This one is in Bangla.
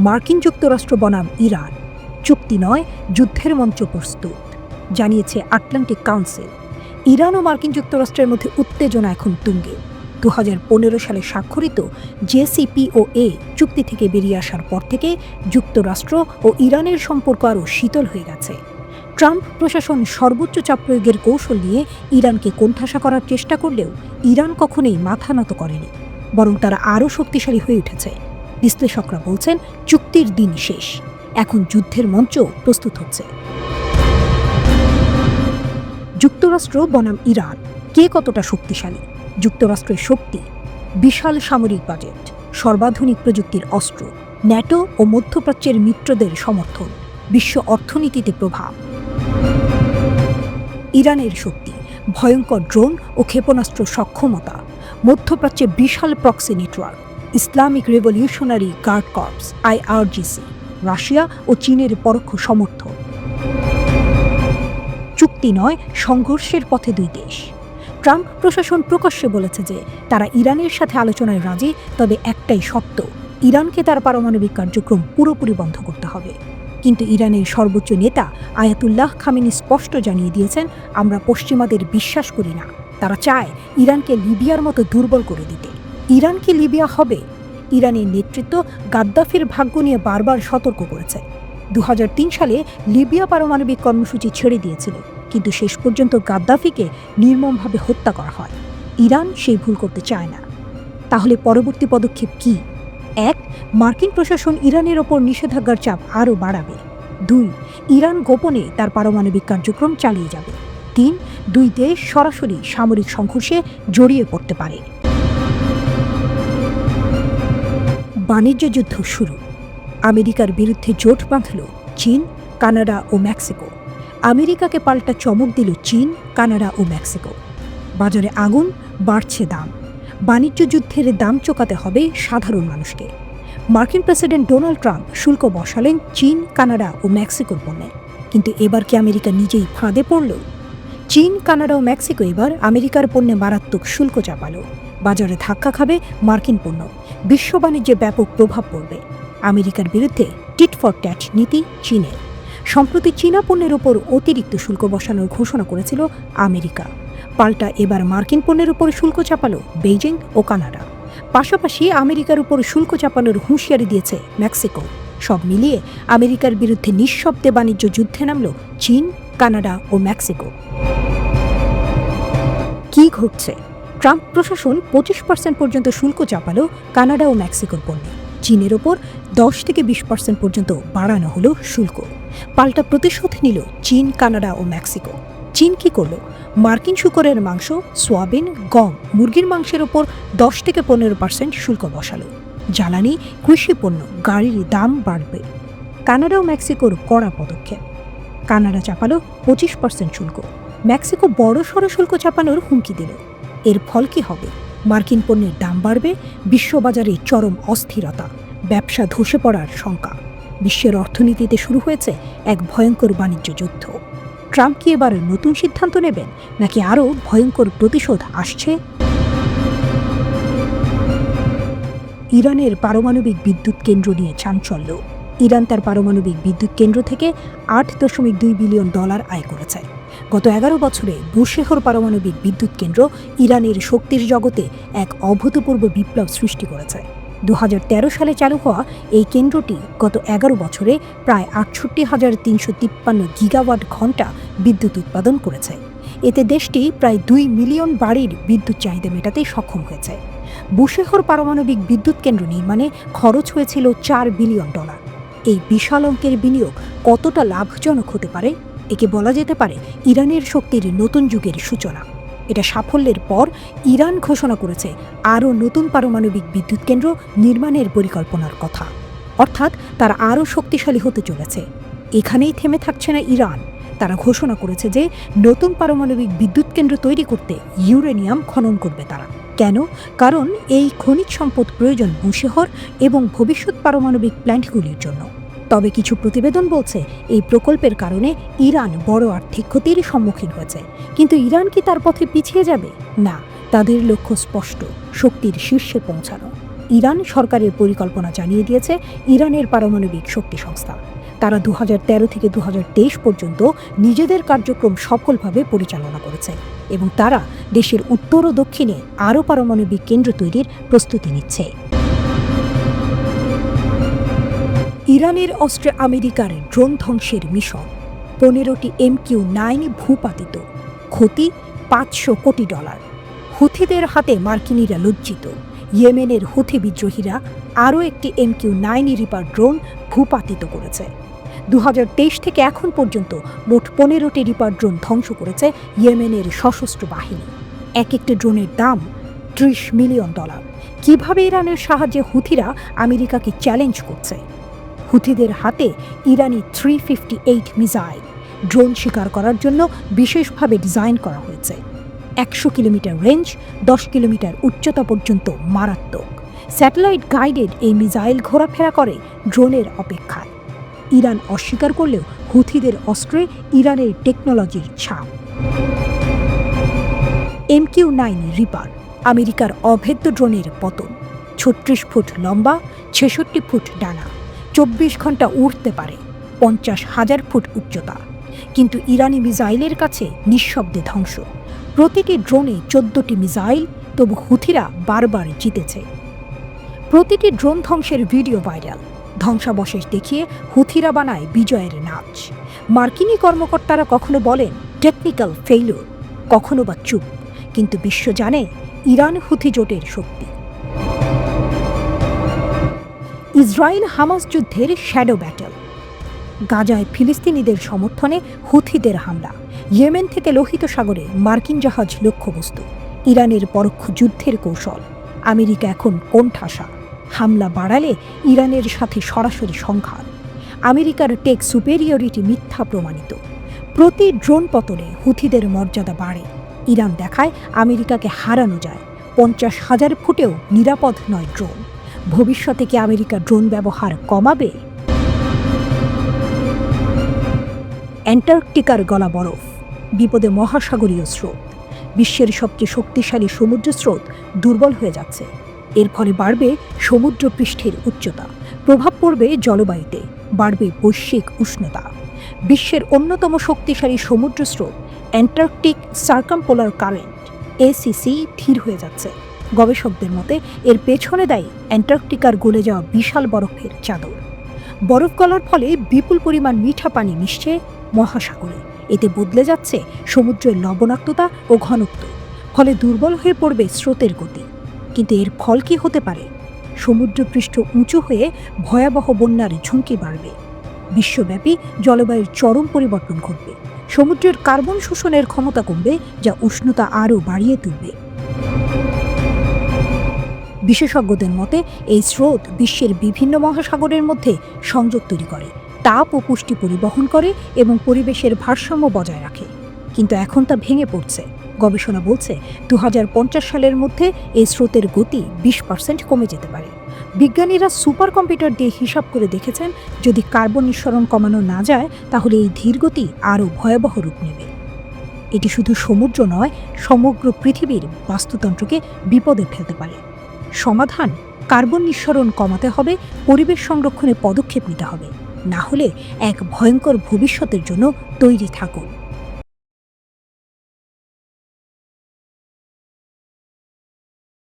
মার্কিন যুক্তরাষ্ট্র বনাম ইরান, চুক্তি নয় যুদ্ধের মঞ্চ প্রস্তুত, জানিয়েছে আটলান্টিক কাউন্সিল। ইরান ও মার্কিন যুক্তরাষ্ট্রের মধ্যে উত্তেজনা এখন তুঙ্গে। 2015 সালে স্বাক্ষরিত JCPOA চুক্তি থেকে বেরিয়ে আসার পর থেকে যুক্তরাষ্ট্র ও ইরানের সম্পর্ক আরও শীতল হয়ে গেছে। ট্রাম্প প্রশাসন সর্বোচ্চ চাপ প্রয়োগের কৌশল নিয়ে ইরানকে কোণঠাসা করার চেষ্টা করলেও ইরান কখনোই মাথা নত করেনি, বরং তারা আরও শক্তিশালী হয়ে উঠেছে। বিশ্লেষকরা বলছেন চুক্তির দিন শেষ, এখন যুদ্ধের মঞ্চ প্রস্তুত হচ্ছে। যুক্তরাষ্ট্র বনাম ইরান, কে কতটা শক্তিশালী? যুক্তরাষ্ট্রের শক্তি, বিশাল সামরিক বাজেট, সর্বাধুনিক প্রযুক্তির অস্ত্র, ন্যাটো ও মধ্যপ্রাচ্যের মিত্রদের সমর্থন, বিশ্ব অর্থনীতিতে প্রভাব। ইরানের শক্তি, ভয়ঙ্কর ড্রোন ও ক্ষেপণাস্ত্র সক্ষমতা, মধ্যপ্রাচ্যে বিশাল proxy network, Islamic revolutionary guard corps IRGC, Russia ও চীনের পরোক্ষ সমর্থন। চুক্তি নয় সংঘর্ষের পথে দুই দেশ। ট্রাম্প প্রশাসন প্রকাশ্যে বলেছে যে তারা ইরানের সাথে আলোচনায় রাজি, তবে একটাই শর্ত, ইরানকে তার পারমাণবিক কার্যক্রম পুরোপুরি বন্ধ করতে হবে। কিন্তু ইরানের সর্বোচ্চ নেতা আয়াতুল্লাহ খামেনি স্পষ্ট জানিয়ে দিয়েছেন, আমরা পশ্চিমাদের বিশ্বাস করি না। তারা চায় ইরানকে লিবিয়ার মতো দুর্বল করে দিতে। ইরান কি লিবিয়া হবে? ইরানের নেতৃত্ব গাদ্দাফির ভাগ্য নিয়ে বারবার সতর্ক করেছে। 2003 সালে লিবিয়া পারমাণবিক কর্মসূচি ছেড়ে দিয়েছিল, কিন্তু শেষ পর্যন্ত গাদ্দাফিকে নির্মমভাবে হত্যা করা হয়। ইরান সেই ভুল করতে চায় না। তাহলে পরবর্তী পদক্ষেপ কি? 1. মার্কিন প্রশাসন ইরানের ওপর নিষেধাজ্ঞার চাপ আরও বাড়াবে। 2. ইরান গোপনে তার পারমাণবিক কার্যক্রম চালিয়ে যাবে। 3. দুই দেশ সরাসরি সামরিক সংঘর্ষে জড়িয়ে পড়তে পারে। বাণিজ্য যুদ্ধ শুরু। আমেরিকার বিরুদ্ধে জোট বাঁধল চীন, কানাডা ও মেক্সিকো। আমেরিকাকে পাল্টা চমক দিল চীন, কানাডা ও মেক্সিকো। বাজারে আগুন, বাড়ছে দাম। বাণিজ্য যুদ্ধের দাম চোকাতে হবে সাধারণ মানুষকে। মার্কিন প্রেসিডেন্ট ডোনাল্ড ট্রাম্প শুল্ক বসালেন চীন, কানাডা ও মেক্সিকোর পণ্যে। কিন্তু এবার কি আমেরিকা নিজেই ফাঁদে পড়ল? চীন, কানাডা ও মেক্সিকো এবার আমেরিকার পণ্যে মারাত্মক শুল্ক চাপালো। বাজারে ধাক্কা খাবে মার্কিন পণ্য, বিশ্ব বাণিজ্যে ব্যাপক প্রভাব পড়বে। আমেরিকার বিরুদ্ধে টিট ফর ট্যাট নীতি চীনের। সম্প্রতি চীনা পণ্যের ওপর অতিরিক্ত শুল্ক বসানোর ঘোষণা করেছিল আমেরিকা। পাল্টা এবার মার্কিন পণ্যের উপর শুল্ক চাপালো বেইজিং ও কানাডা। পাশাপাশি আমেরিকার উপর শুল্ক চাপানোর হুঁশিয়ারি দিয়েছে মেক্সিকো। সব মিলিয়ে আমেরিকার বিরুদ্ধে নিঃশব্দে বাণিজ্য যুদ্ধে নামল চীন, কানাডা ও মেক্সিকো। কি ঘটছে? ট্রাম্প প্রশাসন 25% পর্যন্ত শুল্ক চাপালো কানাডা ও মেক্সিকোর পণ্যে। চীনের ওপর 10 থেকে 20% পর্যন্ত বাড়ানো হলো শুল্ক। পাল্টা প্রতিশোধ নিল চীন, কানাডা ও মেক্সিকো। চীন কি করল? মার্কিন শূকরের মাংস, সোয়াবিন, গম, মুরগির মাংসের ওপর 10 থেকে 15% শুল্ক বসালো। জ্বালানি, কৃষি পণ্য, গাড়ির দাম বাড়বে। কানাডা ও মেক্সিকোর কড়া পদক্ষেপ। কানাডা চাপালো 25% শুল্ক। মেক্সিকো বড়সড় শুল্ক চাপানোর হুমকি দিল। এর ফল কি হবে? মার্কিন পণ্যের দাম বাড়বে, বিশ্ববাজারে চরম অস্থিরতা, ব্যবসা ধসে পড়ার শঙ্কা। বিশ্বের অর্থনীতিতে শুরু হয়েছে এক ভয়ঙ্কর বাণিজ্য যুদ্ধ। ট্রাম্প কি এবার নতুন সিদ্ধান্ত নেবেন, নাকি আরও ভয়ঙ্কর প্রতিশোধ আসছে? ইরানের পারমাণবিক বিদ্যুৎ কেন্দ্র নিয়ে চাঞ্চল্য। ইরান তার পারমাণবিক বিদ্যুৎ কেন্দ্র থেকে $8.2 বিলিয়ন আয় করেছে। গত 11 বছরে বুশেহর পারমাণবিক বিদ্যুৎ কেন্দ্র ইরানের শক্তির জগতে এক অভূতপূর্ব বিপ্লব সৃষ্টি করেছে। 2013 সালে চালু হওয়া এই কেন্দ্রটি গত 11 বছরে প্রায় 68,353 গিগাওয়াট ঘণ্টা বিদ্যুৎ উৎপাদন করেছে। এতে দেশটি প্রায় 2 মিলিয়ন বাড়ির বিদ্যুৎ চাহিদা মেটাতে সক্ষম হয়েছে। বুশেহর পারমাণবিক বিদ্যুৎ কেন্দ্র নির্মাণে খরচ হয়েছিল $4 বিলিয়ন। এই বিশাল অঙ্কের বিনিয়োগ কতটা লাভজনক হতে পারে? একে বলা যেতে পারে ইরানের শক্তির নতুন যুগের সূচনা। এটা সাফল্যের পর ইরান ঘোষণা করেছে আরও নতুন পারমাণবিক বিদ্যুৎ কেন্দ্র নির্মাণের পরিকল্পনার কথা। অর্থাৎ তারা আরও শক্তিশালী হতে চলেছে। এখানেই থেমে থাকছে না ইরান। তারা ঘোষণা করেছে যে নতুন পারমাণবিক বিদ্যুৎ কেন্দ্র তৈরি করতে ইউরেনিয়াম খনন করবে তারা। কেন? কারণ এই খনিজ সম্পদ প্রয়োজন বুশেহর এবং ভবিষ্যৎ পারমাণবিক প্ল্যান্টগুলির জন্য। তবে কিছু প্রতিবেদন বলছে এই প্রকল্পের কারণে ইরান বড় আর্থিক ক্ষতির সম্মুখীন হয়েছে। কিন্তু ইরান কি তার পথে পিছিয়ে যাবে? না, তাদের লক্ষ্য স্পষ্ট, শক্তির শীর্ষে পৌঁছানো। ইরান সরকারের পরিকল্পনা জানিয়ে দিয়েছে ইরানের পারমাণবিক শক্তি সংস্থা। তারা 2013 থেকে 2023 পর্যন্ত নিজেদের কার্যক্রম সফলভাবে পরিচালনা করেছে এবং তারা দেশের উত্তর ও দক্ষিণে আরও পারমাণবিক কেন্দ্র তৈরির প্রস্তুতি নিচ্ছে। ইরানের অস্ত্রে আমেরিকার ড্রোন ধ্বংসের মিশন, 15টি MQ-9 ভূপাতিত, ক্ষতি $500 কোটি। হুথিদের হাতে মার্কিনিরা লজ্জিত। ইয়েমেনের হুথি বিদ্রোহীরা আরও একটি MQ-9 রিপার ড্রোন ভূপাতিত করেছে। 2023 থেকে এখন পর্যন্ত মোট 15টি রিপার ড্রোন ধ্বংস করেছে ইয়েমেনের সশস্ত্র বাহিনী। এক একটি ড্রোনের দাম $30 মিলিয়ন। কিভাবে ইরানের সাহায্যে হুথিরা আমেরিকাকে চ্যালেঞ্জ করছে? হুথিদের হাতে ইরানি 358 মিসাইল ড্রোন শিকার করার জন্য বিশেষভাবে ডিজাইন করা হয়েছে। 100 কিলোমিটার রেঞ্জ, 10 কিলোমিটার উচ্চতা পর্যন্ত মারাত্মক। স্যাটেলাইট গাইডেড এই মিসাইল ঘোরাফেরা করে ড্রোনের অপেক্ষায়। ইরান অস্বীকার করলেও হুথিদের অস্ত্রে ইরানের টেকনোলজির ছাপ। MQ-9 রিপার, আমেরিকার অভেদ্য ড্রোনের পতন। 36 ফুট লম্বা, 66 ফুট ডানা, 24 ঘন্টা উড়তে পারে, 50,000 ফুট উচ্চতা। কিন্তু ইরানি মিসাইলের কাছে নিঃশব্দে ধ্বংস। প্রতিটি ড্রোনে 14টি মিসাইল, তবু হুথিরা বারবার জিতেছে। প্রতিটি ড্রোন ধ্বংসের ভিডিও ভাইরাল। ধ্বংসাবশেষ দেখিয়ে হুথিরা বানায় বিজয়ের নাচ। মার্কিনী কর্মকর্তারা কখনো বলেন টেকনিক্যাল ফেইলিউর, কখনো বা চুপ। কিন্তু বিশ্ব জানে ইরান হুথি জোটের শক্তি। ইসরায়েল হামাস যুদ্ধের শ্যাডো ব্যাটল। গাজায় ফিলিস্তিনিদের সমর্থনে হুথিদের হামলা। ইয়েমেন থেকে লোহিত সাগরে মার্কিন জাহাজ লক্ষ্যবস্তু। ইরানের পরোক্ষ যুদ্ধের কৌশল। আমেরিকা এখন কোণঠাসা। হামলা বাড়ালে ইরানের সাথে সরাসরি সংঘাত। আমেরিকার টেক সুপেরিয়রিটি মিথ্যা প্রমাণিত। প্রতি ড্রোন পতনে হুথিদের মর্যাদা বাড়ে। ইরান দেখায় আমেরিকাকে হারানো যায়। 50,000 ফুটেও নিরাপদ নয় ড্রোন। ভবিষ্যতে কি আমেরিকা ড্রোন ব্যবহার কমাবে? অ্যান্টার্কটিকার গলা বরফ, বিপদে মহাসাগরীয় স্রোত। বিশ্বের সবচেয়ে শক্তিশালী সমুদ্র স্রোত দুর্বল হয়ে যাচ্ছে। এর ফলে বাড়বে সমুদ্র পৃষ্ঠের উচ্চতা, প্রভাব পড়বে জলবায়ুতে, বাড়বে বৈশ্বিক উষ্ণতা। বিশ্বের অন্যতম শক্তিশালী সমুদ্র স্রোত অ্যান্টার্কটিক সার্কামপোলার কারেন্ট ACC ধীর হয়ে যাচ্ছে। গবেষকদের মতে এর পেছনে দায়ী অ্যান্টার্কটিকার গলে যাওয়া বিশাল বরফের চাদর। বরফ গলার ফলে বিপুল পরিমাণ মিঠা পানি মিশছে মহাসাগরে। এতে বদলে যাচ্ছে সমুদ্রের লবণাক্ততা ও ঘনত্ব। ফলে দুর্বল হয়ে পড়বে স্রোতের গতি। কিন্তু এর ফল কি হতে পারে? সমুদ্রপৃষ্ঠ উঁচু হয়ে ভয়াবহ বন্যার ঝুঁকি বাড়বে। বিশ্বব্যাপী জলবায়ুর চরম পরিবর্তন ঘটবে। সমুদ্রের কার্বন শোষণের ক্ষমতা কমবে, যা উষ্ণতা আরও বাড়িয়ে তুলবে। বিশেষজ্ঞদের মতে এই স্রোত বিশ্বের বিভিন্ন মহাসাগরের মধ্যে সংযোগ তৈরি করে, তাপ ও পুষ্টি পরিবহন করে এবং পরিবেশের ভারসাম্য বজায় রাখে। কিন্তু এখন তা ভেঙে পড়ছে। গবেষণা বলছে 2050 সালের মধ্যে এই স্রোতের গতি 20% কমে যেতে পারে। বিজ্ঞানীরা সুপার কম্পিউটার দিয়ে হিসাব করে দেখেছেন, যদি কার্বন নিঃসরণ কমানো না যায় তাহলে এই ধীরগতি আরও ভয়াবহ রূপ নেবে। এটি শুধু সমুদ্র নয়, সমগ্র পৃথিবীর বাস্তুতন্ত্রকে বিপদে ফেলতে পারে। সমাধান, কার্বন নিঃসরণ কমাতে হবে, পরিবেশ সংরক্ষণে পদক্ষেপ নিতে হবে। না হলে এক ভয়ঙ্কর ভবিষ্যতের জন্য তৈরি থাকুন।